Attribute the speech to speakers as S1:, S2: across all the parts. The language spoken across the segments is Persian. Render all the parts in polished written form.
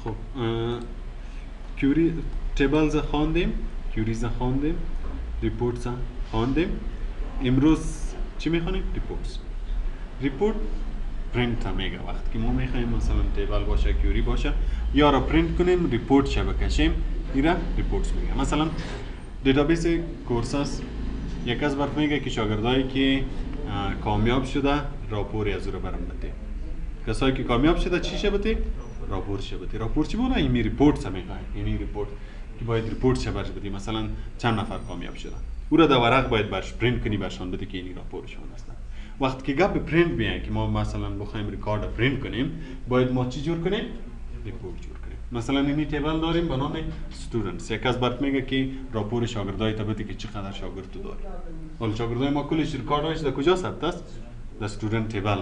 S1: خب کیوری تیبلز خواندیم، کیوریز خواندیم، ریپورتس خواندیم. امروز چی میخوانیم؟ ریپورتس. ریپورت پرینت هم میگه. وقتی که ما میخوایم مثلا تیبل باشه، کیوری باشه، یا را پرینت کنیم، ریپورت شه بکشیم، ایرا ریپورتس میگه. مثلا دیتابیس کورساس یک از برخه میگه که شاگردایی که کامیاب شده راپوری از او را برام بده. کسایی که کامیاب شده چی شه بده؟ راپورت شه بده. راپورت چی بونه؟ این ریپورت هم میگه. یعنی ریپورت که باید ریپورت شه برش بدی. مثلا چند نفر کامیاب شده، او را در ورق باید برش پرینت کنی، برشان بده که این راپورتشون است. وقتی که گپ پرینت بیاین که ما مثلا بخوایم ریکارد پرینت کنیم، باید ما چی جور کنیم؟ ریپورت جور کنیم. مثلا اینی تیبل داریم به نام استودنتس. یک از برات میگه که راپور شاگردای تا بده که چقدر شاگرد تو داری. حالا شاگردای ما کلش ریکاردش در کجا ثبت است؟ در استودنت تیبل.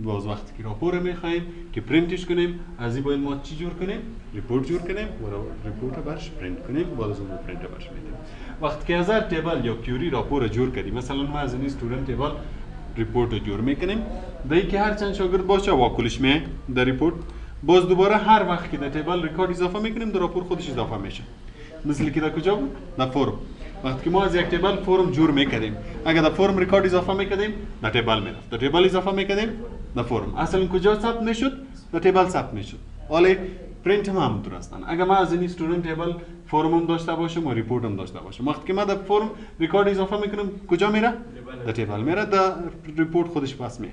S1: باز وقتی که راپور میخوایم که پرینتش کنیم، از این باید ما چی جور کنیم؟ ریپورت جور کنیم و ریپورت برش پرینت کنیم، بعد از اون پرینت برش میدیم. وقتی که از هر تیبل یا کیوری راپور جور کردیم، مثلا ما از این استودنت تیبل ریپورت جور میکنیم، دیگه که هر چند شاگرد باشه واکلش می در ریپورت، باز دوباره هر وقت که در تیبل ریکارد اضافه میکنیم، در راپور خودش اضافه میشه. مثل که در کجا بود؟ در فرم. وقتی که ما از یک تیبل فرم جور میکردیم، اگر در فرم ریکارد اضافه میکردیم، در تیبل میرفت. در تیبل اضافه میکردیم، در فرم. اصلا کجا ثبت میشد؟ در تیبل ثبت میشد. ولی پرینت هم همونطور هستن. اگر ما از این استودنت تیبل فرم هم داشته باشم و ریپورت هم داشته باشم، وقتی که ما در فرم ریکارد اضافه میکنم، کجا میره؟ در تیبل میره. در ریپورت خودش پس میه.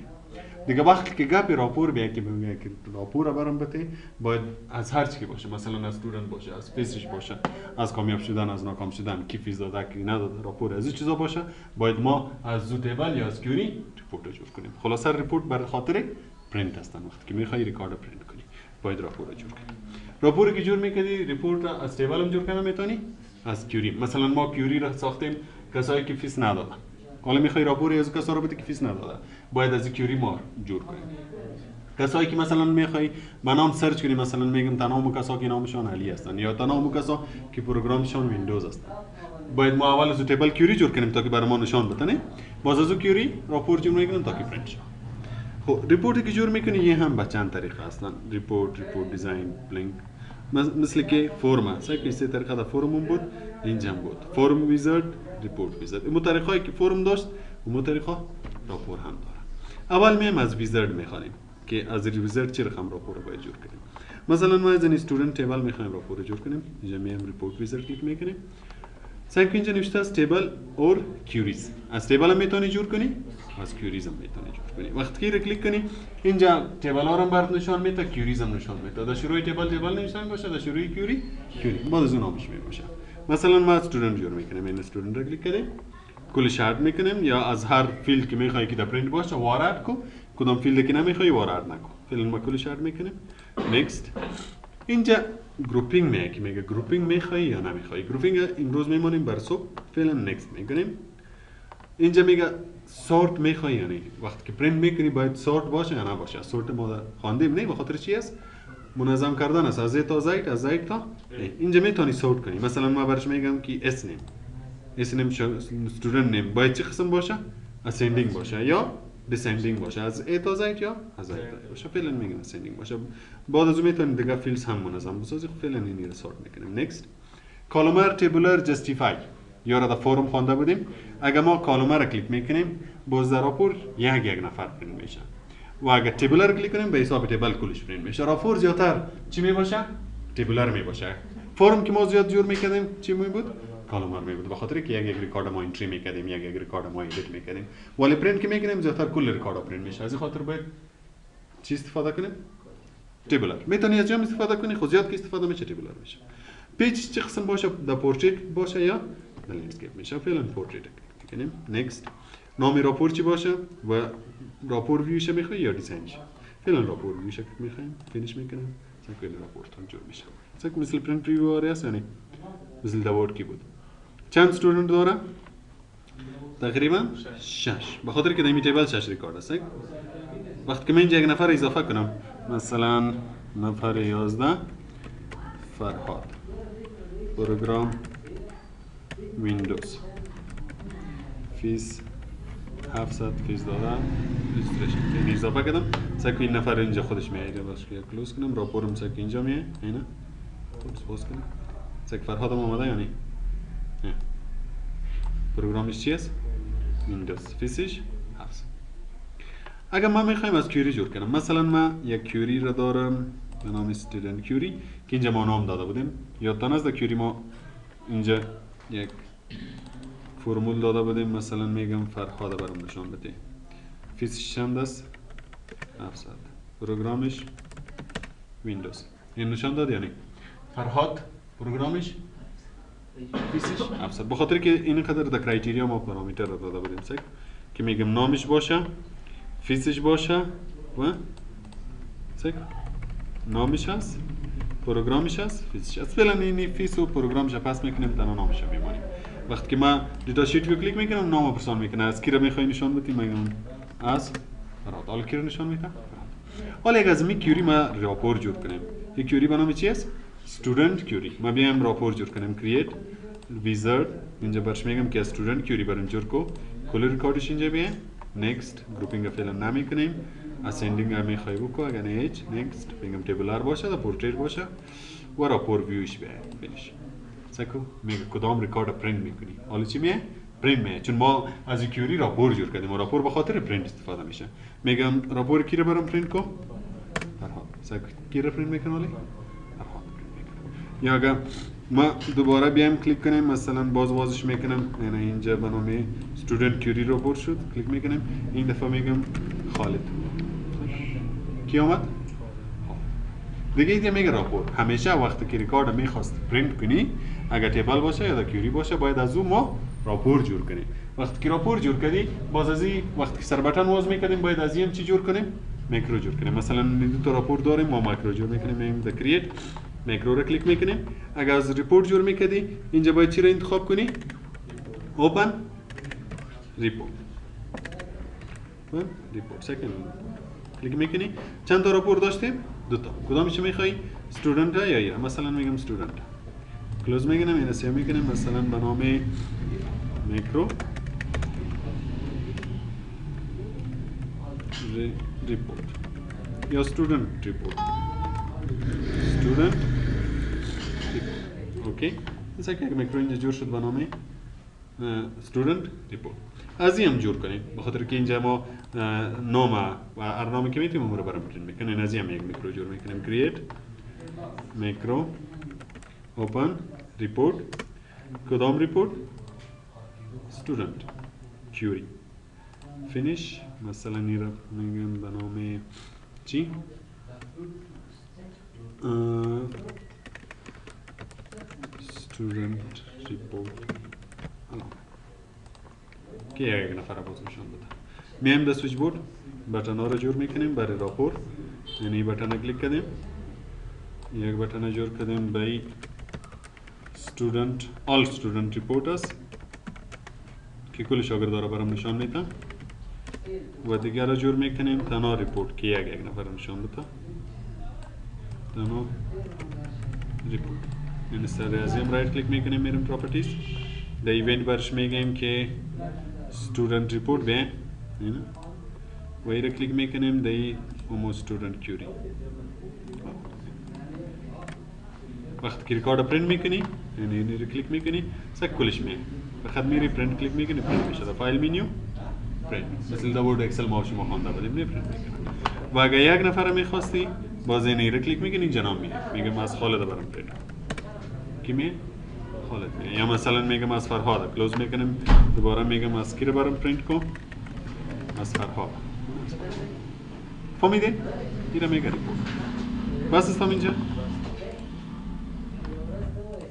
S1: دیگه وقتی که گپ راپور بیاد که میگه که راپور برام بده، باید از هر چی باشه، مثلا از استودنت باشه، از فیزش باشه، از کامیاب شدن، از ناکام شدن، کی فیز داده کی نداده، راپور از این چیزا باشه، باید ما از زو تیبل یا از کیوری ریپورت جور کنیم. خلاصه ریپورت برای خاطر پرینت هستن. وقتی که میخوای ریکارد پرینت کنی، باید راپور جور کنی. راپوری که جور میکنی، ریپورت از تیبل هم جور کنه میتونی، از کیوری. مثلا ما کیوری را ساختیم کسایی که فیس ندادن. حالا میخوای راپوری از کسا رو بده که فیس نداده، باید از کیوری ما جور کنیم. کسایی که مثلا میخوای به نام سرچ کنی، مثلا میگم تمام کسا که نامشان علی هستن یا تمام کسا که پروگرامشان ویندوز هستن، باید ما اول از تیبل کیوری جور کنیم تا که برای ما نشان بده. باز از کیوری راپور جور میکنیم تا که پرینت شه. خب ریپورتی که جور میکنی یه هم به چند طریقه هستن. ریپورت دیزاین، لینک، مثل که فرم است. که سه طریقه در فرم بود، اینجا بود. فرم ویزارد، ریپورت ویزارد. این طریقایی که فرم داشت، اون طریقه راپور هم داره. اول میایم از ویزارد میخوانیم که از ویزارد چه رقم راپور باید جور کنیم. مثلا ما از این استودنت تیبل میخوایم راپور جور کنیم، اینجا میایم ریپورت ویزارد کلیک میکنیم. سعی کن اینجا نوشته است تیبل اور کیوریز. از تیبل هم میتونی جور کنی، از کیوریز هم میتونی جور کنی. وقتی که کلیک کنی، اینجا تیبل ها رو برات نشان میده، کیوریز هم نشان میده. در شروع تیبل نشان باشه، در شروع کیوری بعد از اون نامش میباشه. مثلا ما استودنت جور میکنیم، این استودنت رو کلیک کردیم، کلش اد میکنیم، یا از هر فیلد که میخوای که در پرینت باشه وارد کو، کدام فیلد که نمیخوای وارد نکن. فعلا ما کلش اد میکنیم. نکست. اینجا گروپینگ میگه که میگه گروپینگ میخوای یا نمیخوای. گروپینگ امروز میمونیم بر صبح، فعلا نکست میکنیم. اینجا میگه سورت میخوای یا نه. وقتی که پرینت میکنی باید سورت باشه یا نباشه. سورت ما خواندیم نه، به خاطر چی است؟ منظم کردن است، از تا زید، از زید تا اینجا میتونی سورت کنی. مثلا ما برش میگم که اس نیم استودنت نیم باید چه قسم باشه؟ اسندینگ باشه یا descending باشه، از A تا Z یا از Z تا باشه. فعلا میگم ascending باشه. بعد از اون میتونید دیگه فیلدز هم منظم بسازید. فعلا اینی رو سورت میکنیم. نکست. کالومر تیبولر جستیفای یا را در فرم خوانده بودیم. اگر ما کالومر را کلیک میکنیم، باز در راپور یک نفر پرینت میشه. و اگر تیبولر کلیک کنیم، به حساب تیبل کلش پرینت میشه. راپور زیادتر چی میباشه؟ تیبولر میباشه. فرم که ما زیاد جور میکردیم چی میبود؟ کالومر میبود. به خاطر که یک ریکارد ما انتری میکردیم، یک ریکارد ما ادیت میکردیم. ولی پرینت که میکنیم زیادتر کل ریکارد پرینت میشه. از این خاطر باید چی استفاده کنیم؟ تیبولر. میتونی از جام استفاده کنی، خود زیاد که استفاده میشه تیبولر میشه. پیج چه قسم باشه؟ در پورتریت باشه یا در لندسکیپ میشه. فعلا پورتریت میکنیم. نکست. نام راپور چی باشه و راپور ویوش میخوای یا دیزاینش؟ فعلا راپور ویوش میخوایم. فینیش میکنیم. سکوی راپورتون جور میشه. سکو مثل پرینت ریویو آریاس یعنی مثل داورد کی بود. چند استودنت داره؟ تقریبا 6. به خاطر که در این تیبل 6 ریکارد است. وقتی که من اینجا یک نفر اضافه کنم، مثلا نفر 11 فرهاد، پروگرام ویندوز، فیس 700 داده رجستریشن یعنی اضافه کردم سعی این نفر اینجا خودش میایده باشه که کلوز کنم راپورم سعی اینجا میه اینا باز کنم سعی فرهادم اومده یا نه پروگرامش چی است ویندوز فیسش 700 اگر ما میخوایم از کیوری جور کنم مثلا من یک کیوری را دارم به نام استودنت کیوری که اینجا ما نام داده بودیم یادتان از کیوری ما اینجا یک فرمول داده بودیم مثلا میگم فرهاد برام نشان بده فیسش چند است 700 پروگرامش ویندوز این نشان داد یعنی فرهاد پروگرامش فیسش 700 بخاطر که این قدر در کرایتریا ما پارامتر را داده بودیم سک که میگم نامش باشه فیسش باشه و سک نامش هست پروگرامش هست فیسش هست فعلا این فیس و پروگرامش پس میکنیم تنها نامش میمونیم وقتی که ما دیتا شیت رو کلیک میکنم نام پرسان میکنه از کی را میخوای نشان بدی میگم از فرهاد حالا کی را نشان میده حالا اگه از می کیوری ما راپور جور کنیم یک کیوری به نام چی است استودنت کیوری ما بیایم راپور جور کنیم کرییت ویزارد اینجا برش میگم که استودنت کیوری برام جور کو کل ریکاردش اینجا بیایم نکست گروپینگ فعلا نمیکنیم اسندینگ هم میخوای بکو اگر نه هیچ نکست میگم تیبلار باشه یا پورتریت باشه و راپور ویوش بیایم فینیش سکو میگه کدام ریکارد پرینت میکنی حالا چی میه پرینت میه چون ما از کیوری راپور جور کردیم و راپور به خاطر پرینت استفاده میشه میگم راپور کی رو برام پرینت کو فرهاد سکو کی رو پرینت میکنه ولی فرهاد پرینت میکنه یا اگر ما دوباره بیایم کلیک کنیم مثلا بازش میکنم یعنی اینجا به نام استودنت کیوری راپور شد کلیک میکنیم این دفعه میگم خالد کی اومد دیگه اینجا میگه راپور همیشه وقتی که ریکارد میخواست پرینت کنی اگر تیبل باشه یا کیوری باشه باید از اون ما راپور جور کنیم وقتی که راپور جور کردی باز از این وقتی که سر بٹن واز میکنیم باید از این چی جور کنیم مایکرو جور کنیم مثلا دو تا راپور داریم ما مایکرو جور میکنیم میگیم د کرییت مایکرو رو کلیک میکنیم اگر از ریپورت جور میکردی اینجا باید چی رو انتخاب کنی اوپن ریپورت سکند کلیک میکنی چند تا راپور داشتیم دو تا کدامش میخوای استودنت یا یا مثلا میگم استودنت کلوز میکنم این اسیا میکنم مثلا به نام مایکرو ریپورت یا استودنت ریپورت استودنت اوکی مثلا که مایکرو اینجا جور شد به نام استودنت ریپورت از این هم جور کنیم بخاطر که اینجا ما نام و ارنامه که میتونیم اون رو برام پرینت میکنیم از این هم یک میکرو جور میکنیم کرییت میکرو اوپن ریپورت کدام ریپورت استودنت کیوری فینیش مثلا این رو میگم به نام چی استودنت ریپورت که یک نفر باز نشان بده میایم در سویچ بورد بٹن ها رو جور میکنیم برای راپور یعنی بٹن کلیک کردیم یک بٹن جور کردیم برای student all student report است که کل شاگردها برام نشان میده و دیگر را جور میکنیم تنها ریپورت که یک نفر نشان بده تنها ریپورت یعنی سر از این رایت کلیک میکنیم میریم پراپرتیز در ایونت برش میگیم که student report به و این را کلیک میکنیم در اومو student query وقتی که ریکارد پرینت میکنی یعنی این رو کلیک میکنی سک کلش میه بخاطر میری پرینت کلیک میکنی پرینت میشه در فایل منیو پرینت مثل در ورد اکسل ما شما خوانده بودیم می پرینت میکنه و اگر یک نفر میخواستی باز این رو کلیک میکنی اینجا نام میه میگم از خالد برام پرینت کی میه خالد میه یا مثلا میگم از فرهاد کلوز میکنیم دوباره میگم از کی رو برام پرینت کن از فرهاد فهمیدین این رو میگه ریپورت بس است اینجا